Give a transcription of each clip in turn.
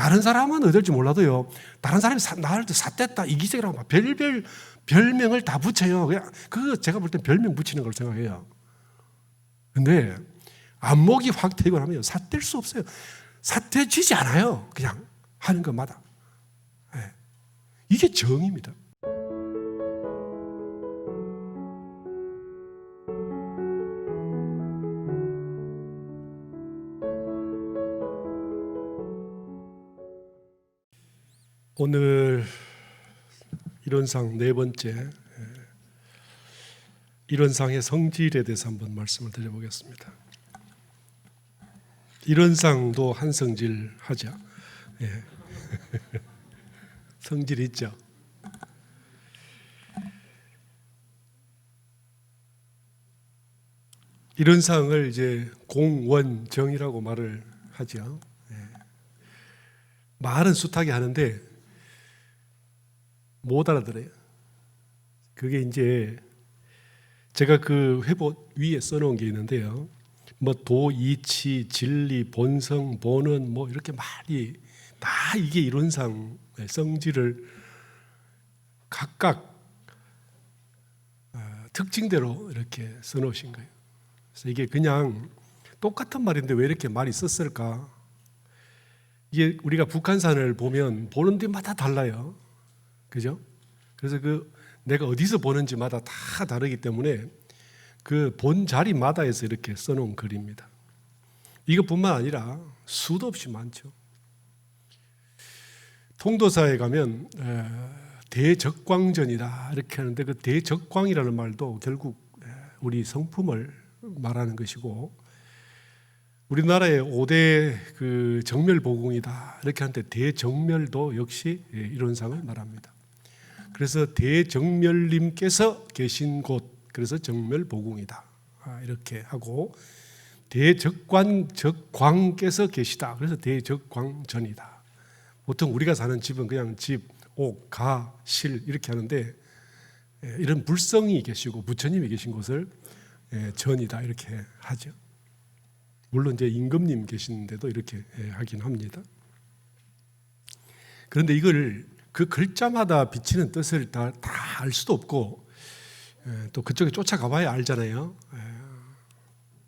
다른 사람은 어떨지 몰라도요, 다른 사람이 나를 삿됐다, 이기적이라고 막 별별 별명을 다 붙여요. 그거 제가 볼 땐 별명 붙이는 걸 생각해요. 근데 안목이 확 되고 나면 삿될 수 없어요. 삿대지지 않아요. 그냥 하는 것마다. 네. 이게 정입니다. 오늘 이론상 네 번째, 이론상의 성질에 대해서 한번 말씀을 드려보겠습니다. 이론상도 한 성질 하자. 예. 성질 있죠. 이론상을 이제 공원정이라고 말을 하죠. 예. 말은 숱하게 하는데 못 알아들어요. 그게 이제 제가 그 회보 위에 써놓은 게 있는데요. 뭐 도, 이치, 진리, 본성, 본은 뭐 이렇게 말이 다 이게 이론상 성질을 각각 특징대로 이렇게 써놓으신 거예요. 그래서 이게 그냥 똑같은 말인데 왜 이렇게 말이 썼을까? 이게 우리가 북한산을 보면 보는 데마다 달라요. 그죠? 그래서 내가 어디서 보는지마다 다 다르기 때문에 그 본 자리마다에서 이렇게 써놓은 글입니다. 이것뿐만 아니라 수도 없이 많죠. 통도사에 가면 대적광전이다 이렇게 하는데 그 대적광이라는 말도 결국 우리 성품을 말하는 것이고, 우리나라의 5대 그 정멸보궁이다 이렇게 하는데 대정멸도 역시 이론상을 말합니다. 그래서 대정멸님께서 계신 곳, 그래서 정멸보궁이다 이렇게 하고, 대적광께서 계시다 그래서 대적광전이다. 보통 우리가 사는 집은 그냥 집, 옥, 가, 실 이렇게 하는데 이런 불성이 계시고 부처님이 계신 곳을 전이다 이렇게 하죠. 물론 이제 임금님 계시는데도 이렇게 하긴 합니다. 그런데 이걸 그 글자마다 비치는 뜻을 다 알 수도 없고 또 그쪽에 쫓아가 봐야 알잖아요.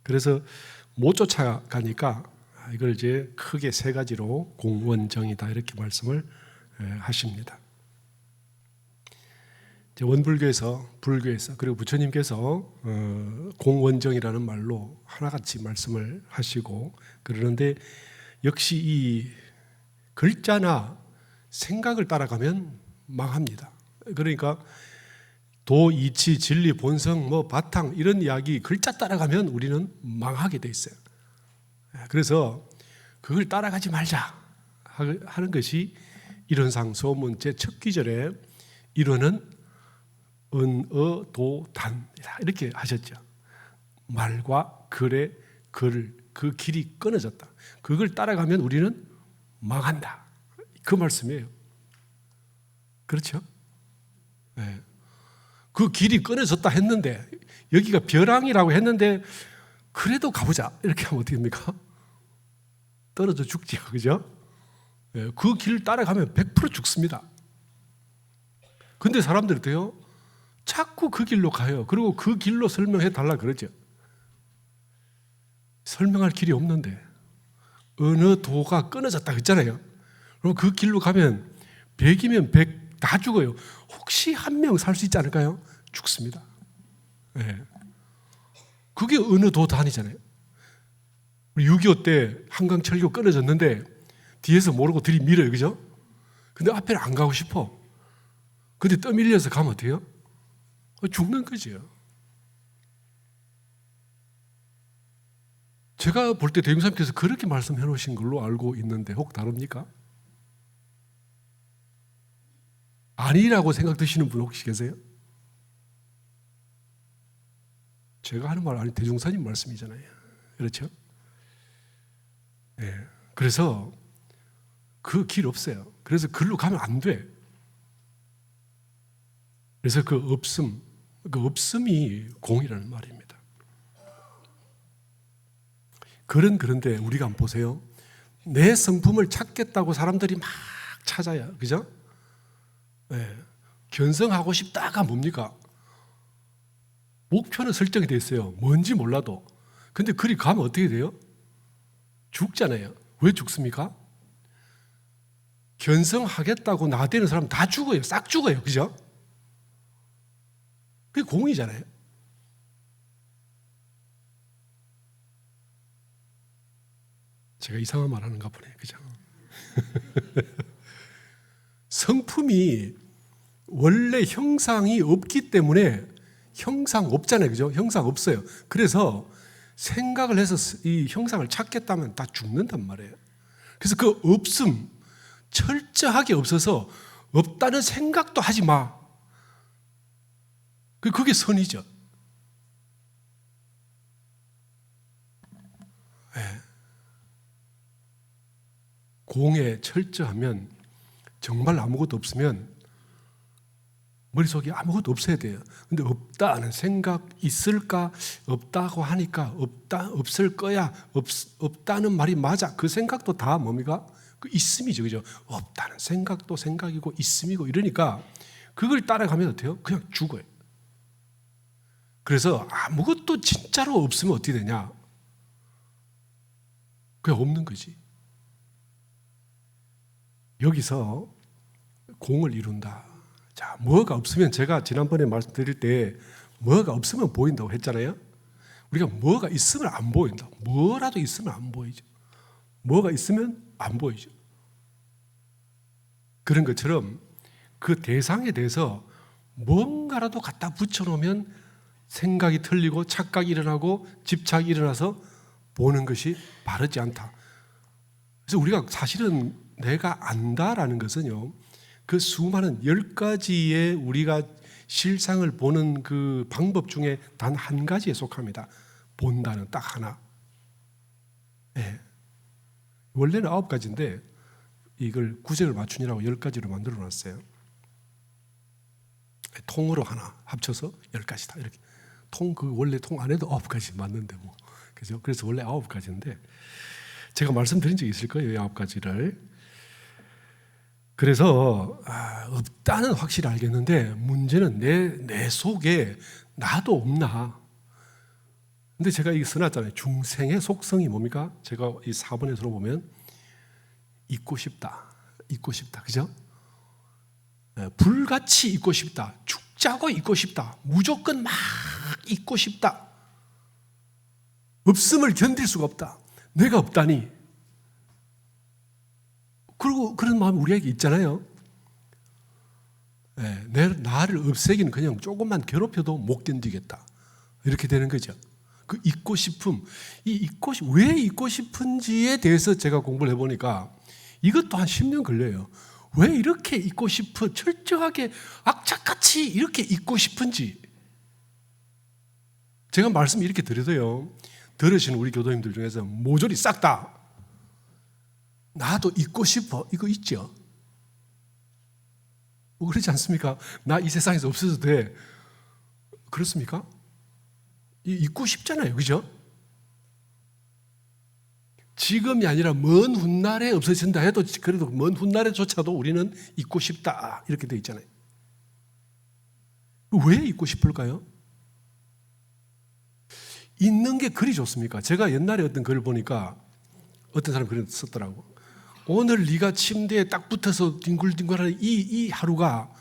그래서 못 쫓아가니까 이걸 이제 크게 세 가지로 공원정이다 이렇게 말씀을 하십니다. 이제 원불교에서, 불교에서, 그리고 부처님께서 공원정이라는 말로 하나같이 말씀을 하시고 그러는데, 역시 이 글자나 생각을 따라가면 망합니다. 그러니까 도, 이치, 진리, 본성, 뭐 바탕 이런 이야기 글자 따라가면 우리는 망하게 돼 있어요. 그래서 그걸 따라가지 말자 하는 것이 이론상 소문 제1 귀절에 이론은 은, 어, 도, 단이다 이렇게 하셨죠. 말과 글의 그 길이 끊어졌다. 그걸 따라가면 우리는 망한다. 그 말씀이에요. 그렇죠? 네. 그 길이 끊어졌다 했는데, 여기가 벼랑이라고 했는데 그래도 가보자 이렇게 하면 어떻게 됩니까? 떨어져 죽지요. 그죠? 네. 그 길 따라가면 100% 죽습니다. 근데 사람들이 어때요? 자꾸 그 길로 가요. 그리고 그 길로 설명해 달라 그러죠. 설명할 길이 없는데 어느 도가 끊어졌다 했잖아요. 그럼 그 길로 가면 100이면 100 다 죽어요. 혹시 한 명 살 수 있지 않을까요? 죽습니다. 네. 그게 어느 도 단이잖아요. 6.25 때 한강철교 끊어졌는데 뒤에서 모르고 들이밀어요. 그죠? 근데 앞에는 안 가고 싶어. 근데 떠밀려서 가면 어때요? 죽는 거죠. 제가 볼 때 대중사님께서 그렇게 말씀해 놓으신 걸로 알고 있는데 혹 다릅니까? 아니라고 생각되시는 분 혹시 계세요? 제가 하는 말 아니 대중사님 말씀이잖아요. 그렇죠? 네. 그래서 그 길 없어요. 그래서 글로 가면 안 돼. 그래서 그 없음이 공이라는 말입니다. 그런데 우리가 한번 보세요. 내 성품을 찾겠다고 사람들이 막 찾아요. 그죠? 네. 견성하고 싶다가 뭡니까? 목표는 설정이 돼 있어요. 뭔지 몰라도. 근데 그리 가면 어떻게 돼요? 죽잖아요. 왜 죽습니까? 견성하겠다고 나대는 사람 다 죽어요. 싹 죽어요. 그죠? 그게 공이잖아요. 제가 이상한 말 하는가 보네. 그죠? 성품이 원래 형상이 없기 때문에 형상 없잖아요. 그죠? 형상 없어요. 그래서 생각을 해서 이 형상을 찾겠다면 다 죽는단 말이에요. 그래서 그 없음, 철저하게 없어서 없다는 생각도 하지 마. 그게 선이죠. 네. 공에 철저하면 정말 아무것도 없으면 머릿속에 아무것도 없어야 돼요. 근데 없다는 생각 있을까? 없다고 하니까 없을 거야. 없다는 말이 맞아. 그 생각도 다 뭡니까? 그 있음이죠. 그죠? 없다는 생각도 생각이고 있음이고 이러니까 그걸 따라가면 어때요? 그냥 죽어요. 그래서 아무것도 진짜로 없으면 어떻게 되냐? 그냥 없는 거지. 여기서 공을 이룬다. 자, 뭐가 없으면 제가 지난번에 말씀드릴 때 뭐가 없으면 보인다고 했잖아요. 우리가 뭐가 있으면 안 보인다. 뭐라도 있으면 안 보이죠. 뭐가 있으면 안 보이죠. 그런 것처럼 그 대상에 대해서 뭔가라도 갖다 붙여놓으면 생각이 틀리고 착각이 일어나고 집착이 일어나서 보는 것이 바르지 않다. 그래서 우리가 사실은 내가 안다라는 것은요, 그 수많은 10가지의 우리가 실상을 보는 그 방법 중에 단 한 가지에 속합니다. 본다는 딱 하나. 네. 원래는 9가지인데 이걸 구절을 맞추느라고 10가지로 만들어 놨어요. 통으로 하나 합쳐서 10가지다. 이렇게. 원래 통 안에도 9가지 맞는데 뭐. 그죠? 그래서 원래 9가지인데 제가 말씀드린 적이 있을 거예요. 이 9가지를. 그래서 없다는 확실히 알겠는데 문제는 내 속에 나도 없나. 근데 제가 이거 써놨잖아요. 중생의 속성이 뭡니까? 제가 이 4번에서 보면 있고 싶다. 그죠? 불같이 있고 싶다. 죽자고 있고 싶다. 무조건 막 있고 싶다. 없음을 견딜 수가 없다. 내가 없다니. 그리고 그런 마음이 우리에게 있잖아요. 나를 없애기는 그냥 조금만 괴롭혀도 못 견디겠다. 이렇게 되는 거죠. 그 있고 싶음, 왜 있고 싶은지에 대해서 제가 공부를 해보니까 이것도 한 10년 걸려요. 왜 이렇게 있고 싶어? 철저하게 악착같이 이렇게 있고 싶은지. 제가 말씀 이렇게 드려도요, 들으시는 우리 교도님들 중에서 모조리 싹 다 나도 있고 싶어. 이거 있죠? 그렇지 않습니까? 나 이 세상에서 없어도 돼. 그렇습니까? 있고 싶잖아요. 그죠? 지금이 아니라 먼 훗날에 없어진다 해도 그래도 먼 훗날에조차도 우리는 있고 싶다. 이렇게 돼 있잖아요. 왜 있고 싶을까요? 있는 게 그리 좋습니까? 제가 옛날에 어떤 글을 보니까 어떤 사람이 그런 썼더라고. 오늘 네가 침대에 딱 붙어서 뒹굴뒹굴하는 이 하루가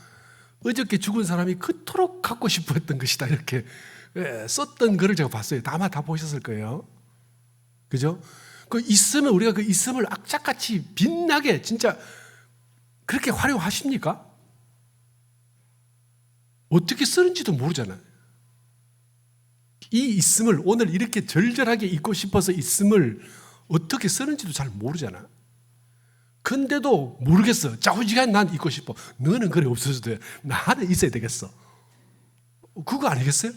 어저께 죽은 사람이 그토록 갖고 싶어 했던 것이다. 이렇게 썼던 글을 제가 봤어요. 아마 다 보셨을 거예요. 그죠? 그 있으면 우리가 그 있음을 악착같이 빛나게 진짜 그렇게 활용하십니까? 어떻게 쓰는지도 모르잖아요. 이 있음을 오늘 이렇게 절절하게 있고 싶어서 있음을 어떻게 쓰는지도 잘 모르잖아. 근데도 모르겠어. 자우지간 난 있고 싶어. 너는 그래 없어도 돼. 나는 있어야 되겠어. 그거 아니겠어요?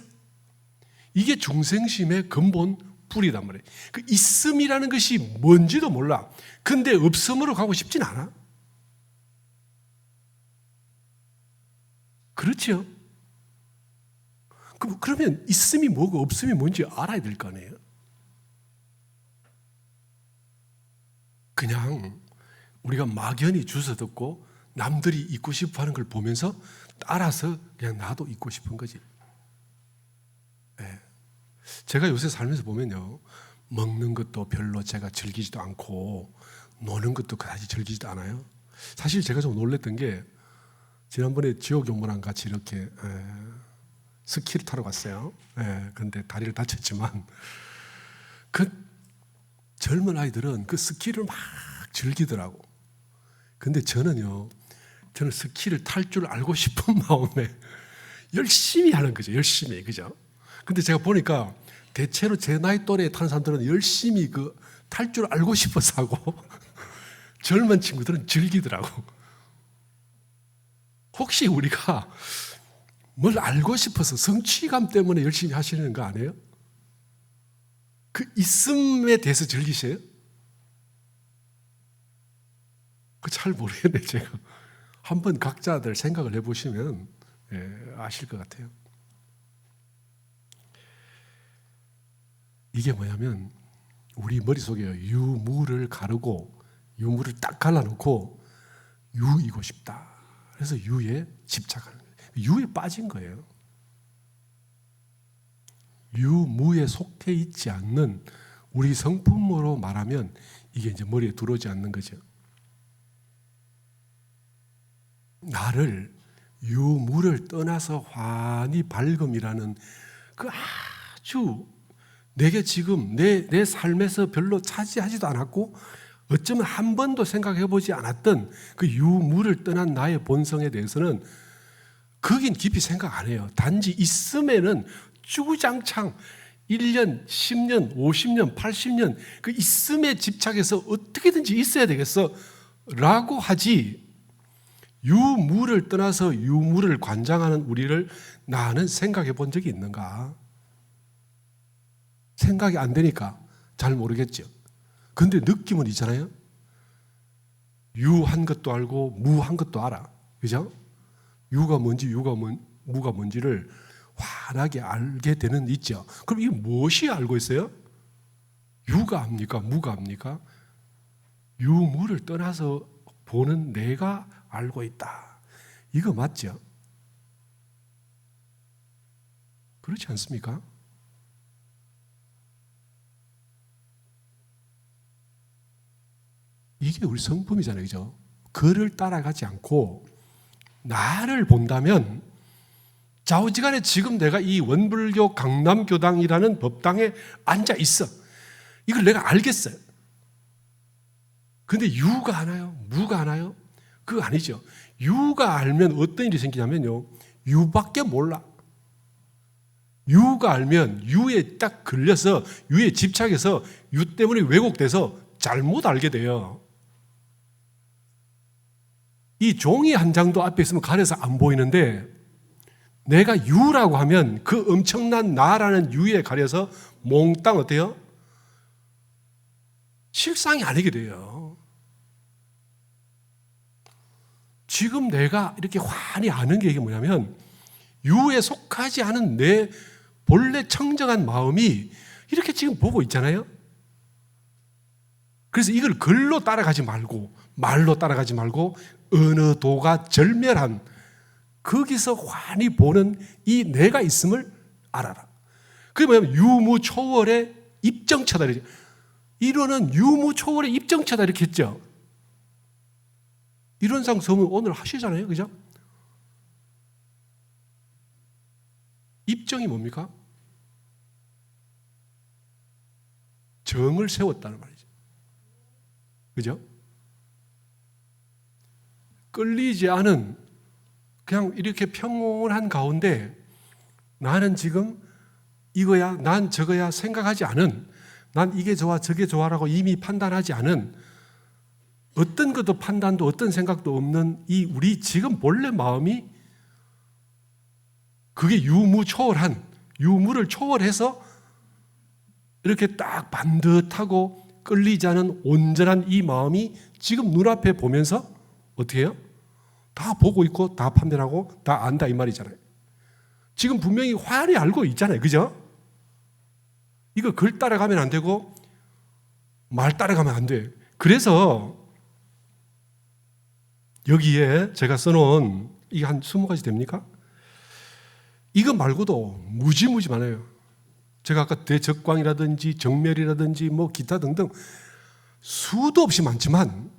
이게 중생심의 근본 뿌리단 말이에요. 그 있음이라는 것이 뭔지도 몰라. 근데 없음으로 가고 싶진 않아. 그렇죠? 그러면 있음이 뭐고 없음이 뭔지 알아야 될 거 아니에요? 그냥 우리가 막연히 주워 듣고 남들이 잊고 싶어 하는 걸 보면서 따라서 그냥 나도 잊고 싶은 거지. 네. 제가 요새 살면서 보면요, 먹는 것도 별로 제가 즐기지도 않고 노는 것도 그다지 즐기지도 않아요. 사실 제가 좀 놀랬던 게 지난번에 지옥용모랑 같이 이렇게 스키를 타러 갔어요. 그런데 다리를 다쳤지만 그 젊은 아이들은 그 스키를 막 즐기더라고. 근데 저는 스키를 탈 줄 알고 싶은 마음에 열심히 하는 거죠. 열심히. 그죠? 근데 제가 보니까 대체로 제 나이 또래에 타는 사람들은 열심히 탈 줄 알고 싶어서 하고 젊은 친구들은 즐기더라고. 혹시 우리가 뭘 알고 싶어서 성취감 때문에 열심히 하시는 거 아니에요? 그 있음에 대해서 즐기세요? 잘 모르겠네, 제가. 한번 각자들 생각을 해보시면 아실 것 같아요. 이게 뭐냐면 우리 머릿속에 유무를 가르고 유무를 딱 갈라놓고 유이고 싶다. 그래서 유에 집착하는 거예요. 유에 빠진 거예요. 유무에 속해 있지 않는 우리 성품으로 말하면 이게 이제 머리에 들어오지 않는 거죠. 나를 유무를 떠나서 환히 밝음이라는 그 아주 내게 지금 내 삶에서 별로 차지하지도 않았고 어쩌면 한 번도 생각해 보지 않았던 그 유무를 떠난 나의 본성에 대해서는 거긴 깊이 생각 안 해요. 단지 있음에는 주구장창 1년, 10년, 50년, 80년 그 있음에 집착해서 어떻게든지 있어야 되겠어 라고 하지, 유무를 떠나서 유무를 관장하는 우리를 나는 생각해 본 적이 있는가? 생각이 안 되니까 잘 모르겠죠. 근데 느낌은 있잖아요. 유한 것도 알고 무한 것도 알아. 그죠? 유가 뭔지 무가 뭔지를 환하게 알게 되는 있죠. 그럼 이게 무엇이 알고 있어요? 유가 압니까? 무가 압니까? 유무를 떠나서 보는 내가 알고 있다. 이거 맞죠? 그렇지 않습니까? 이게 우리 성품이잖아요. 그죠? 그를 따라가지 않고 나를 본다면 좌우지간에 지금 내가 이 원불교 강남교당이라는 법당에 앉아 있어. 이걸 내가 알겠어요. 근데 유가 하나요? 무가 하나요? 그거 아니죠. 유가 알면 어떤 일이 생기냐면요, 유밖에 몰라. 유가 알면 유에 딱 걸려서 유에 집착해서 유 때문에 왜곡돼서 잘못 알게 돼요. 이 종이 한 장도 앞에 있으면 가려서 안 보이는데 내가 유라고 하면 그 엄청난 나라는 유에 가려서 몽땅 어때요? 실상이 아니게 돼요. 지금 내가 이렇게 환히 아는 게 이게 뭐냐면 유에 속하지 않은 내 본래 청정한 마음이 이렇게 지금 보고 있잖아요. 그래서 이걸 글로 따라가지 말고 말로 따라가지 말고 어느 도가 절멸한 거기서 환히 보는 이 내가 있음을 알아라. 그게 뭐냐면 유무초월의 입정처다. 이론은 유무초월의 입정처다 이렇게 했죠. 이론상 서문 오늘 하시잖아요. 그죠? 입정이 뭡니까? 정을 세웠다는 말이죠. 그죠? 끌리지 않은 그냥 이렇게 평온한 가운데 나는 지금 이거야, 난 저거야 생각하지 않은, 난 이게 좋아, 저게 좋아라고 이미 판단하지 않은, 어떤 것도 판단도 어떤 생각도 없는 이 우리 지금 본래 마음이 그게 유무초월한, 유무를 초월해서 이렇게 딱 반듯하고 끌리지 않은 온전한 이 마음이 지금 눈앞에 보면서 어떻게 해요? 다 보고 있고 다 판단하고 다 안다 이 말이잖아요. 지금 분명히 환히 알고 있잖아요. 그죠? 이거 글 따라가면 안 되고 말 따라가면 안 돼. 그래서 여기에 제가 써놓은 이게 한 20가지 됩니까? 이거 말고도 무지무지 많아요. 제가 아까 대적광이라든지 정멸이라든지 뭐 기타 등등 수도 없이 많지만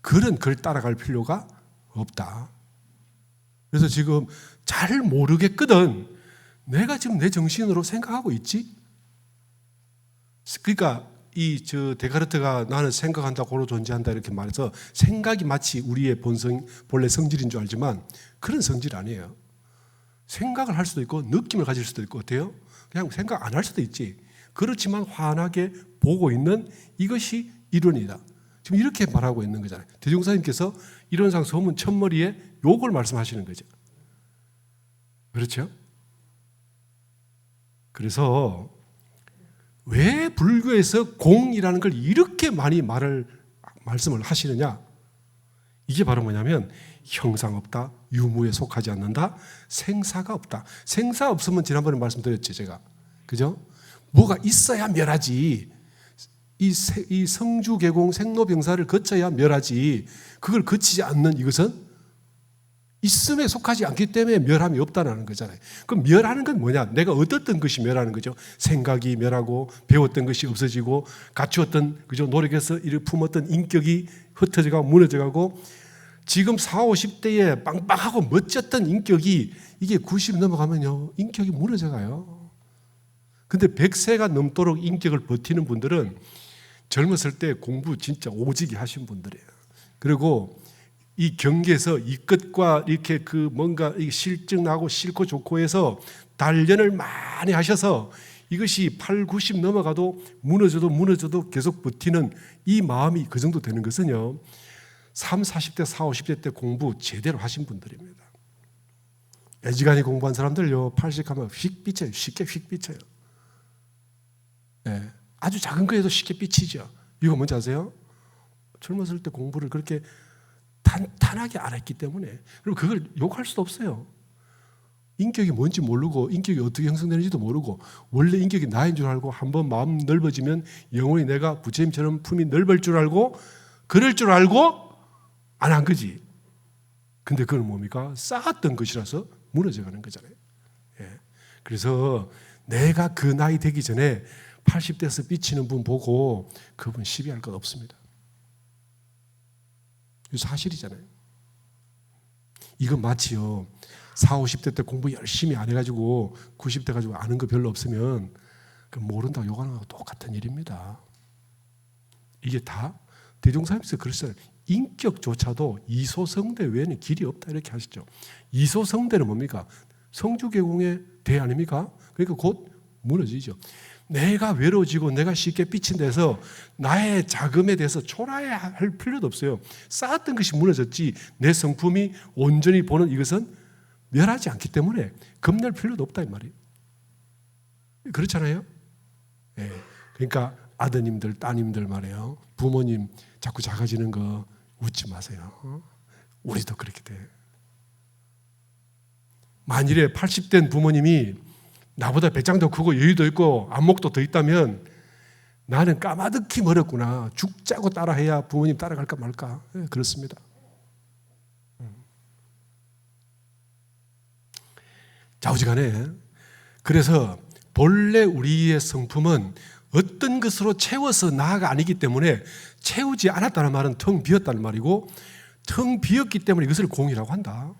글은 그걸 따라갈 필요가 없다. 그래서 지금 잘 모르겠거든. 내가 지금 내 정신으로 생각하고 있지? 그러니까 데카르트가 나는 생각한다, 고로 존재한다 이렇게 말해서 생각이 마치 우리의 본래 성질인 줄 알지만 그런 성질 아니에요. 생각을 할 수도 있고 느낌을 가질 수도 있고 어때요? 그냥 생각 안 할 수도 있지. 그렇지만 환하게 보고 있는 이것이 이론이다. 지금 이렇게 말하고 있는 거잖아요. 대종사님께서 이론상 소문 첫머리에 요걸 말씀하시는 거죠. 그렇죠? 그래서 왜 불교에서 공이라는 걸 이렇게 많이 말씀을 하시느냐? 이게 바로 뭐냐면 형상 없다, 유무에 속하지 않는다, 생사가 없다. 생사 없으면 지난번에 말씀드렸죠, 제가. 그죠? 뭐가 있어야 멸하지. 이 성주계공 생로병사를 거쳐야 멸하지. 그걸 거치지 않는 이것은 있음에 속하지 않기 때문에 멸함이 없다는 거잖아요. 그럼 멸하는 건 뭐냐? 내가 얻었던 것이 멸하는 거죠. 생각이 멸하고 배웠던 것이 없어지고 갖추었던 그죠? 노력해서 이를 품었던 인격이 흩어져가고 무너져가고 지금 40, 50대에 빵빵하고 멋졌던 인격이 이게 90 넘어가면요 인격이 무너져가요. 근데 100세가 넘도록 인격을 버티는 분들은 젊었을 때 공부 진짜 오지게 하신 분들이에요. 그리고 이 경계에서 이 끝과 이렇게 그 뭔가 실증나고 싫고 좋고 해서 단련을 많이 하셔서 이것이 8, 90 넘어가도 무너져도 계속 버티는 이 마음이 그 정도 되는 것은요 3, 40대, 40, 50대 때 공부 제대로 하신 분들입니다. 애지간히 공부한 사람들요 80 하면 휙 삐쳐요. 쉽게 휙 삐쳐요. 네. 아주 작은 거에도 쉽게 삐치죠. 이거 뭔지 아세요? 젊었을 때 공부를 그렇게 탄탄하게 안 했기 때문에. 그리고 그걸 욕할 수도 없어요. 인격이 뭔지 모르고 인격이 어떻게 형성되는지도 모르고 원래 인격이 나인 줄 알고 한번 마음 넓어지면 영원히 내가 부처님처럼 품이 넓을 줄 알고 그럴 줄 알고 안 한 거지. 근데 그건 뭡니까? 쌓았던 것이라서 무너져가는 거잖아요. 예. 그래서 내가 그 나이 되기 전에 80대에서 삐치는 분 보고 그분 시비할 것 없습니다. 사실이잖아요. 이건 마치요 40, 50대 때 공부 열심히 안 해가지고 90대 가지고 아는 거 별로 없으면 모른다고 욕하는 거하고 똑같은 일입니다. 이게 다 대종사님께서 그랬어요. 인격조차도 이소성대 외에는 길이 없다 이렇게 하시죠. 이소성대는 뭡니까? 성주계공의 대 아닙니까? 그러니까 곧 무너지죠. 내가 외로워지고 내가 쉽게 삐친 데서 나의 자금에 대해서 초라해야 할 필요도 없어요. 쌓았던 것이 무너졌지 내 성품이 온전히 보는 이것은 멸하지 않기 때문에 겁낼 필요도 없다 이 말이에요. 그렇잖아요. 네. 그러니까 아드님들 따님들 말이에요. 부모님 자꾸 작아지는 거 웃지 마세요. 우리도 그렇게 돼. 만일에 80된 부모님이 나보다 배짱도 크고 여유도 있고 안목도 더 있다면 나는 까마득히 멀었구나. 죽자고 따라해야 부모님 따라갈까 말까. 네, 그렇습니다. 좌우지간에 그래서 본래 우리의 성품은 어떤 것으로 채워서 나아가 아니기 때문에 채우지 않았다는 말은 텅 비었다는 말이고 텅 비었기 때문에 이것을 공이라고 한다.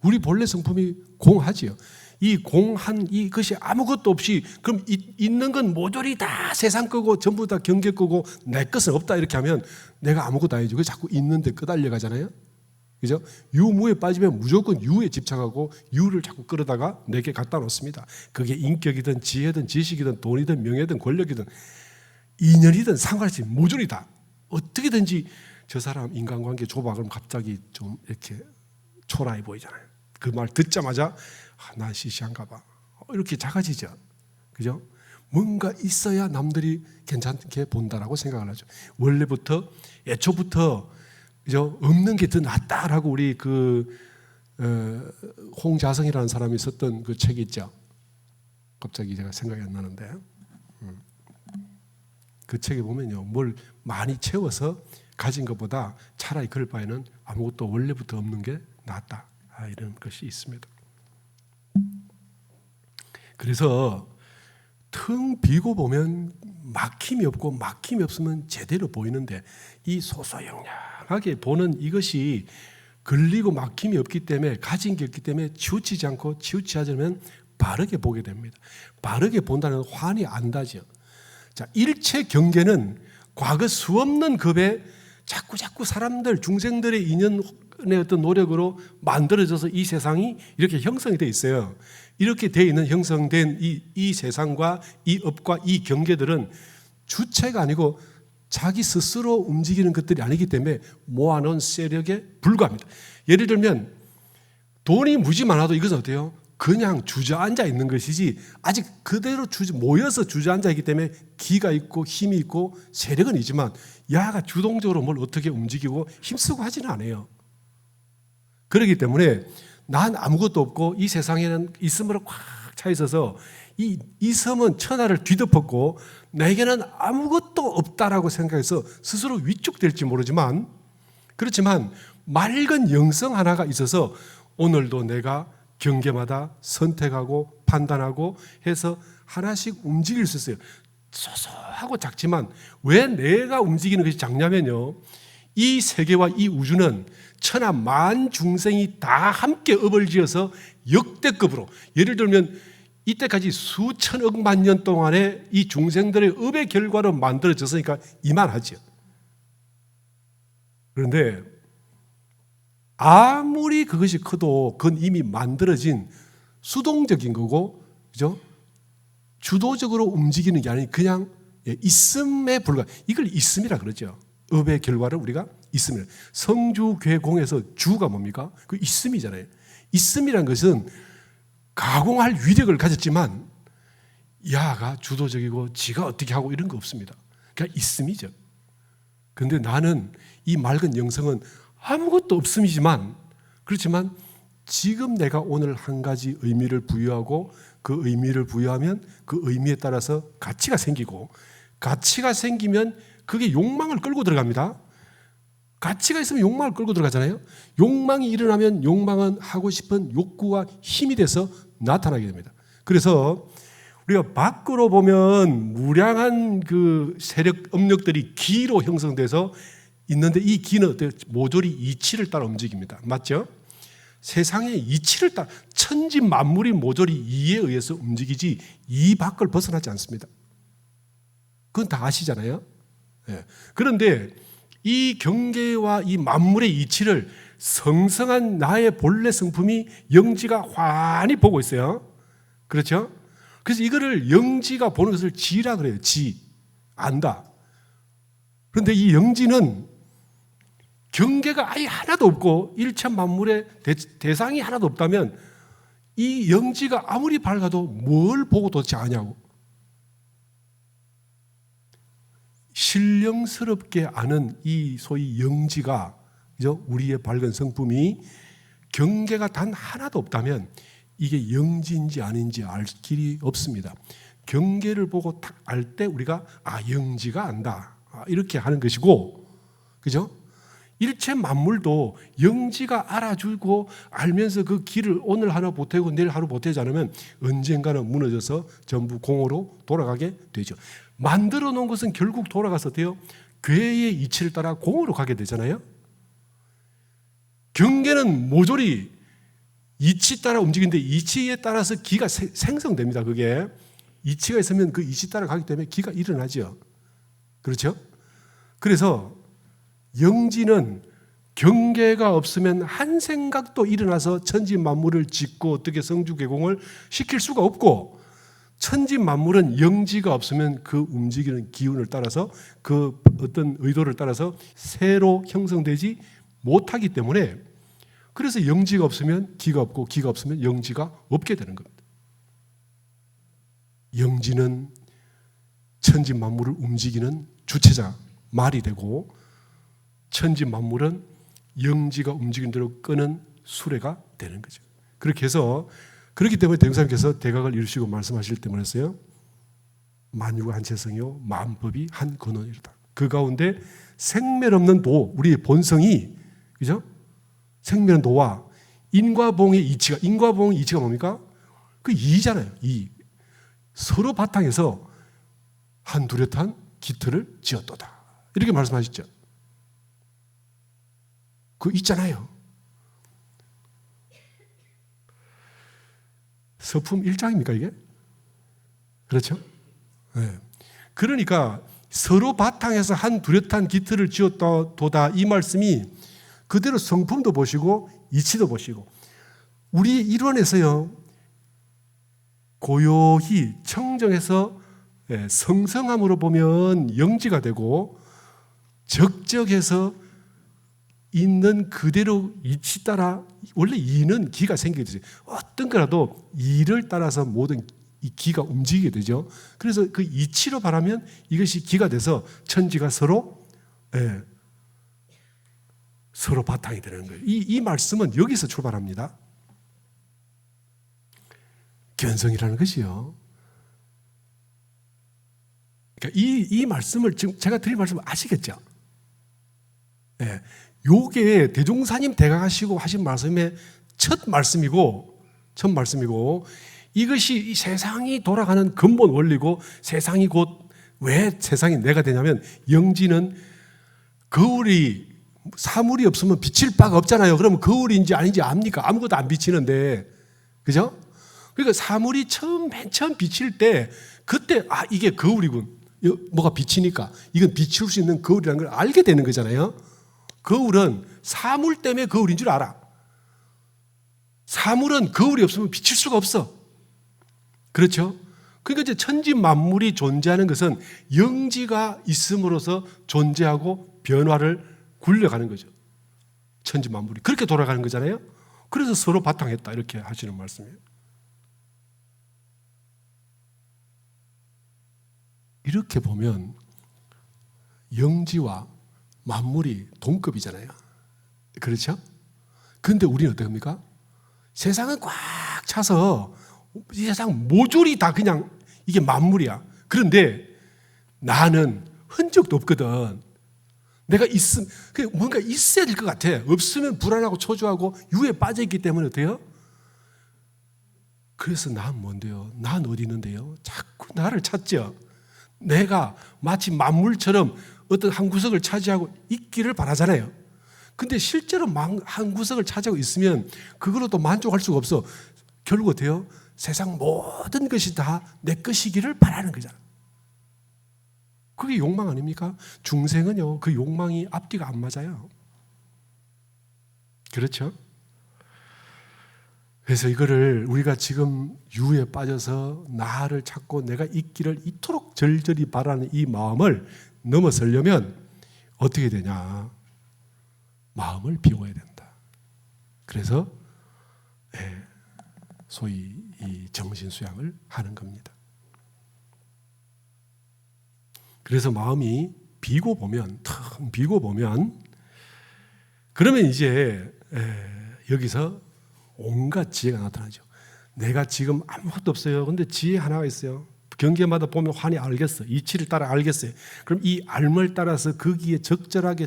우리 본래 성품이 공하지요. 이 공한 이것이 아무것도 없이 그럼 있는 건 모조리 다 세상 거고 전부 다 경계 거고 내 것은 없다 이렇게 하면 내가 아무것도 아니죠. 그 자꾸 있는데 끄달려 가잖아요. 그죠? 유무에 빠지면 무조건 유에 집착하고 유를 자꾸 끌어다가 내게 갖다 놓습니다. 그게 인격이든 지혜든 지식이든 돈이든 명예든 권력이든 인연이든 상관없이 모조리 다 어떻게든지 저 사람 인간관계 좁아 그러면 갑자기 좀 이렇게 초라해 보이잖아요. 그 말 듣자마자 난 시시한가 봐. 이렇게 작아지죠. 그죠? 뭔가 있어야 남들이 괜찮게 본다라고 생각을 하죠. 원래부터 애초부터 그죠? 없는 게 더 낫다라고 우리 홍자성이라는 사람이 썼던 그 책이 있죠. 갑자기 제가 생각이 안 나는데. 그 책에 보면요, 뭘 많이 채워서 가진 것보다 차라리 그럴 바에는 아무것도 원래부터 없는 게 낫다, 이런 것이 있습니다. 그래서 텅 비고 보면 막힘이 없고 막힘이 없으면 제대로 보이는데, 이 소소영량하게 보는 이것이 걸리고 막힘이 없기 때문에, 가진 게 없기 때문에 치우치지 않고 치우치지 않으면 바르게 보게 됩니다. 바르게 본다는 환히 안다죠. 자, 일체 경계는 과거 수없는 급에 자꾸 사람들, 중생들의 인연의 어떤 노력으로 만들어져서 이 세상이 이렇게 형성이 되어 있어요. 이렇게 되어 있는 형성된 이 세상과 이 업과 이 경계들은 주체가 아니고 자기 스스로 움직이는 것들이 아니기 때문에 모아놓은 세력에 불과합니다. 예를 들면 돈이 무지 많아도 이것은 어때요? 그냥 주저앉아 있는 것이지, 아직 그대로 모여서 주저앉아 있기 때문에 기가 있고 힘이 있고 세력은 있지만 야가 주동적으로 뭘 어떻게 움직이고 힘쓰고 하지는 않아요. 그렇기 때문에 난 아무것도 없고 이 세상에는 있음으로 꽉 차 있어서 이 섬은 천하를 뒤덮었고 내게는 아무것도 없다라고 생각해서 스스로 위축될지 모르지만, 그렇지만 맑은 영성 하나가 있어서 오늘도 내가 경계마다 선택하고 판단하고 해서 하나씩 움직일 수 있어요. 소소하고 작지만 왜 내가 움직이는 것이 작냐면요, 이 세계와 이 우주는 천하 만 중생이 다 함께 업을 지어서 역대급으로, 예를 들면 이때까지 수천억만 년 동안에 이 중생들의 업의 결과로 만들어졌으니까 이만하죠. 그런데 아무리 그것이 커도 그건 이미 만들어진 수동적인 거고, 그죠? 주도적으로 움직이는 게 아닌 그냥 있음에 불과. 이걸 있음이라 그러죠. 업의 결과를 우리가 있음이라. 성주괴공에서 주가 뭡니까? 그 있음이잖아요. 있음이란 것은 가공할 위력을 가졌지만 야가 주도적이고 지가 어떻게 하고 이런 거 없습니다. 그냥 있음이죠. 그런데 나는 이 맑은 영성은 아무것도 없음이지만, 그렇지만 지금 내가 오늘 한 가지 의미를 부여하고 그 의미를 부여하면 그 의미에 따라서 가치가 생기고, 가치가 생기면 그게 욕망을 끌고 들어갑니다. 가치가 있으면 욕망을 끌고 들어가잖아요. 욕망이 일어나면 욕망은 하고 싶은 욕구와 힘이 돼서 나타나게 됩니다. 그래서 우리가 밖으로 보면 무량한 그 세력 업력들이 기로 형성돼서 있는데, 이 기는 모조리 이치를 따라 움직입니다. 맞죠? 세상의 이치를 따라, 천지 만물이 모조리 이에 의해서 움직이지 이 밖을 벗어나지 않습니다. 그건 다 아시잖아요. 네. 그런데 이 경계와 이 만물의 이치를 성성한 나의 본래 성품이 영지가 환히 보고 있어요. 그렇죠? 그래서 이거를 영지가 보는 것을 지라 그래요. 지, 안다. 그런데 이 영지는 경계가 아예 하나도 없고 일체 만물의 대상이 하나도 없다면 이 영지가 아무리 밝아도 뭘 보고 도대체 아냐고. 신령스럽게 아는 이 소위 영지가, 그죠? 우리의 밝은 성품이 경계가 단 하나도 없다면 이게 영지인지 아닌지 알 길이 없습니다. 경계를 보고 딱 알 때 우리가 영지가 안다, 이렇게 하는 것이고, 그죠? 일체 만물도 영지가 알아주고 알면서 그 길을 오늘 하나 보태고 내일 하루 보태지 않으면 언젠가는 무너져서 전부 공허로 돌아가게 되죠. 만들어 놓은 것은 결국 돌아가서 돼요. 괴의 이치를 따라 공허로 가게 되잖아요. 경계는 모조리 이치 따라 움직이는데 이치에 따라서 기가 생성됩니다. 그게 이치가 있으면 그 이치 따라 가기 때문에 기가 일어나죠. 그렇죠? 그래서 영지는 경계가 없으면 한 생각도 일어나서 천지 만물을 짓고 어떻게 성주개공을 시킬 수가 없고, 천지 만물은 영지가 없으면 그 움직이는 기운을 따라서 그 어떤 의도를 따라서 새로 형성되지 못하기 때문에, 그래서 영지가 없으면 기가 없고 기가 없으면 영지가 없게 되는 겁니다. 영지는 천지 만물을 움직이는 주체자 말이 되고, 천지 만물은 영지가 움직이는 대로 끄는 수레가 되는 거죠. 그렇게 해서, 그렇기 때문에 대흥사님께서 대각을 이루시고 말씀하실 때 뭐랬어요? 만유가 한 체성이요 만법이 한 근원이로다. 그 가운데 생멸 없는 도, 우리의 본성이, 그죠? 생멸 없는 도와 인과보응의 이치가, 인과보응의 이치가 뭡니까? 그 이잖아요. 이 서로 바탕에서 한 뚜렷한 기틀을 지었도다. 이렇게 말씀하셨죠. 그 있잖아요. 서품 1장입니까 이게? 그렇죠? 네. 그러니까 서로 바탕에서 한 뚜렷한 기틀을 지었도다 이 말씀이 그대로 성품도 보시고 이치도 보시고 우리 이론에서요 고요히 청정해서 성성함으로 보면 영지가 되고 적적해서 있는 그대로 이치 따라 원래 이는 기가 생기게 되죠. 어떤 거라도 이를 따라서 모든 이 기가 움직이게 되죠. 그래서 그 이치로 바라면 이것이 기가 돼서 천지가 서로 서로 바탕이 되는 거예요. 이 말씀은 여기서 출발합니다. 견성이라는 것이요. 그러니까 이 말씀을 지금 제가 드릴 말씀을 아시겠죠? 예. 요게 대종사님 대강하시고 하신 말씀의 첫 말씀이고 이것이 이 세상이 돌아가는 근본 원리고 세상이 곧 왜 세상이 내가 되냐면 영지는 거울이 사물이 없으면 비칠 바가 없잖아요. 그러면 거울인지 아닌지 압니까? 아무것도 안 비치는데. 그죠? 그러니까 사물이 맨 처음 비칠 때 그때 이게 거울이군. 뭐가 비치니까 이건 비출 수 있는 거울이라는 걸 알게 되는 거잖아요. 거울은 사물 때문에 거울인 줄 알아. 사물은 거울이 없으면 비칠 수가 없어. 그렇죠? 그러니까 이제 천지 만물이 존재하는 것은 영지가 있음으로써 존재하고 변화를 굴려가는 거죠. 천지 만물이 그렇게 돌아가는 거잖아요. 그래서 서로 바탕했다 이렇게 하시는 말씀이에요. 이렇게 보면 영지와 만물이 동급이잖아요. 그렇죠? 그런데 우리는 어떡합니까? 세상은 꽉 차서 이 세상 모조리 다 그냥 이게 만물이야. 그런데 나는 흔적도 없거든. 내가 뭔가 있어야 될 것 같아. 없으면 불안하고 초조하고 유에 빠져있기 때문에 어때요? 그래서 난 뭔데요? 난 어디 있는데요? 자꾸 나를 찾죠. 내가 마치 만물처럼 어떤 한 구석을 차지하고 있기를 바라잖아요. 근데 실제로 한 구석을 차지하고 있으면 그걸로도 만족할 수가 없어. 결국 어때요? 세상 모든 것이 다 내 것이기를 바라는 거잖아. 그게 욕망 아닙니까? 중생은요, 그 욕망이 앞뒤가 안 맞아요. 그렇죠? 그래서 이거를 우리가 지금 유에 빠져서 나를 찾고 내가 있기를 이토록 절절히 바라는 이 마음을 넘어서려면 어떻게 되냐? 마음을 비워야 된다. 그래서 소위 이 정신 수양을 하는 겁니다. 그래서 마음이 비고 보면 텅 비고 보면 그러면 이제 여기서 온갖 지혜가 나타나죠. 내가 지금 아무것도 없어요. 그런데 지혜 하나가 있어요. 경계마다 보면 환히 알겠어. 이치를 따라 알겠어요. 그럼 이 알을 따라서 거기에 적절하게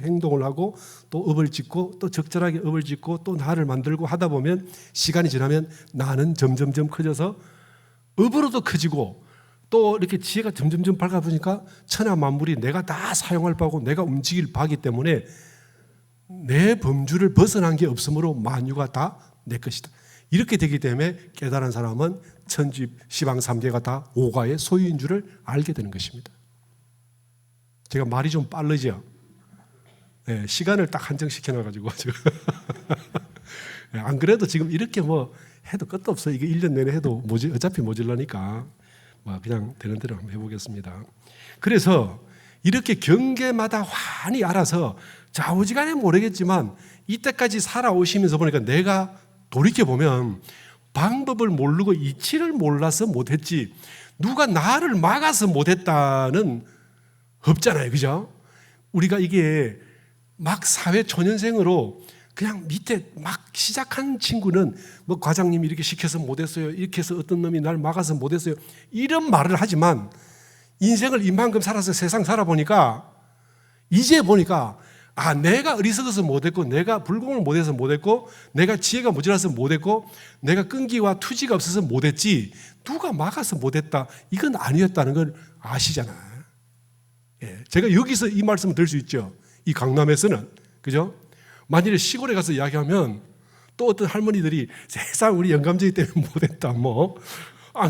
행동을 하고 또 업을 짓고 또 적절하게 업을 짓고 또 나를 만들고 하다 보면 시간이 지나면 나는 점점점 커져서 업으로도 커지고 또 이렇게 지혜가 점점점 밝아보니까 천하 만물이 내가 다 사용할 바고 내가 움직일 바기 때문에 내 범주를 벗어난 게 없으므로 만유가 다 내 것이다. 이렇게 되기 때문에 깨달은 사람은 천지 시방 삼계가 다 오가의 소유인 줄을 알게 되는 것입니다. 제가 말이 좀 빠르죠? 네, 시간을 딱 한정시켜 놔가지고 안 그래도 지금 이렇게 뭐 해도 끝도 없어요. 이게 1년 내내 해도 어차피 모질라니까 그냥 되는 대로 한번 해보겠습니다. 그래서 이렇게 경계마다 환히 알아서 좌우지간에 모르겠지만 이때까지 살아오시면서 보니까 내가 돌이켜보면 방법을 모르고 이치를 몰라서 못했지 누가 나를 막아서 못했다는 없잖아요. 그죠? 우리가 이게 막 사회 초년생으로 그냥 밑에 막 시작한 친구는 뭐 과장님이 이렇게 시켜서 못했어요, 이렇게 해서 어떤 놈이 날 막아서 못했어요, 이런 말을 하지만 인생을 이만큼 살아서 세상 살아보니까 이제 보니까 내가 어리석어서 못했고, 내가 불공을 못해서 못했고, 내가 지혜가 모자라서 못했고, 내가 끈기와 투지가 없어서 못했지 누가 막아서 못했다 이건 아니었다는 걸 아시잖아요. 제가 여기서 이 말씀을 드릴 수 있죠. 이 강남에서는, 그죠? 만일에 시골에 가서 이야기하면 또 어떤 할머니들이 세상 우리 영감쟁이 때문에 못했다, 뭐 안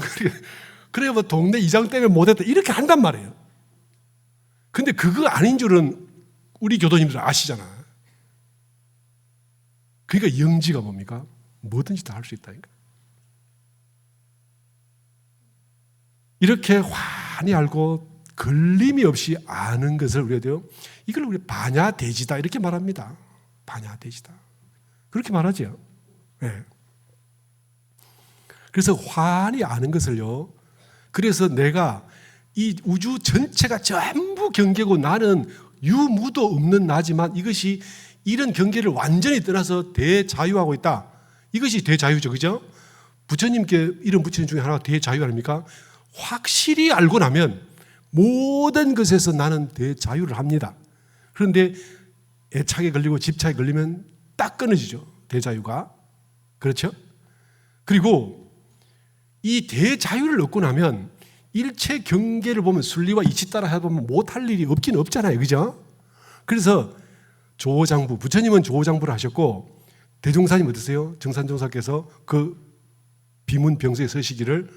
그래 뭐 동네 이장 때문에 못했다 이렇게 한단 말이에요. 근데 그거 아닌 줄은 우리 교도님들 아시잖아. 그러니까 영지가 뭡니까? 뭐든지 다 할 수 있다니까. 이렇게 환히 알고 걸림이 없이 아는 것을 우리가 돼요. 이걸 우리 반야대지다 이렇게 말합니다. 반야대지다. 그렇게 말하죠. 네. 그래서 환히 아는 것을요. 그래서 내가 이 우주 전체가 전부 경계고 나는 유무도 없는 나지만 이것이 이런 경계를 완전히 떠나서 대자유하고 있다. 이것이 대자유죠. 그죠? 부처님께 이름 붙이는 중에 하나가 대자유 아닙니까? 확실히 알고 나면 모든 것에서 나는 대자유를 합니다. 그런데 애착에 걸리고 집착에 걸리면 딱 끊어지죠. 대자유가. 그렇죠? 그리고 이 대자유를 얻고 나면 일체 경계를 보면 순리와 이치 따라 해보면 못할 일이 없긴 없잖아요. 그죠? 그래서 조장부, 부처님은 조장부를 하셨고 대종사님 어떠세요? 정산종사께서 그 비문병수에 서시기를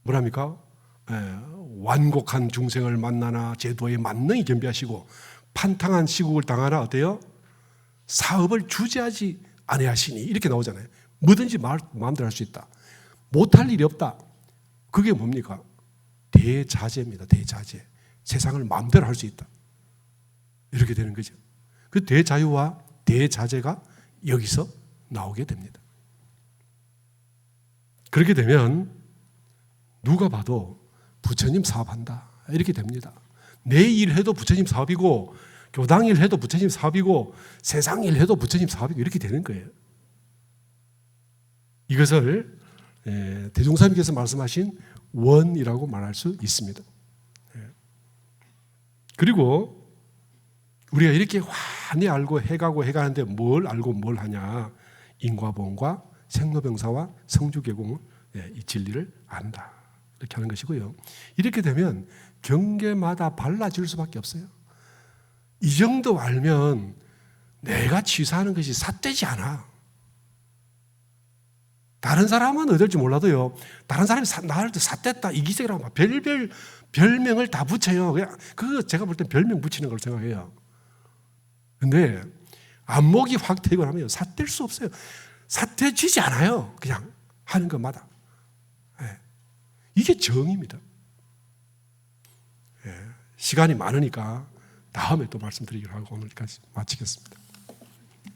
뭐랍니까? 완곡한 중생을 만나나 제도에 만능히 겸비하시고 판탕한 시국을 당하나 어때요? 사업을 주재하지 아니하시니 이렇게 나오잖아요. 뭐든지 마음대로 할 수 있다. 못할 일이 없다. 그게 뭡니까? 대자재입니다. 대자재. 세상을 마음대로 할 수 있다. 이렇게 되는 거죠. 그 대자유와 대자재가 여기서 나오게 됩니다. 그렇게 되면 누가 봐도 부처님 사업한다 이렇게 됩니다. 내 일해도 부처님 사업이고 교당 일해도 부처님 사업이고 세상 일해도 부처님 사업이고 이렇게 되는 거예요. 이것을 대종사님께서 말씀하신 원이라고 말할 수 있습니다. 그리고 우리가 이렇게 환히 알고 해가고 해가는데 뭘 알고 뭘 하냐? 인과보험과 생로병사와 성주계공 이 진리를 안다. 이렇게 하는 것이고요. 이렇게 되면 경계마다 발라질 수밖에 없어요. 이 정도 알면 내가 취사하는 것이 삿되지 않아. 다른 사람은 어떨지 몰라도요. 다른 사람이 나를 삿됐다, 이기적이라고 막 별별 별명을 다 붙여요. 그거 제가 볼 땐 별명 붙이는 걸 생각해요. 근데 안목이 확 되고 나면 삿될 수 없어요. 삿되지지 않아요. 그냥 하는 것마다. 이게 정입니다. 시간이 많으니까 다음에 또 말씀드리기로 하고 오늘까지 마치겠습니다.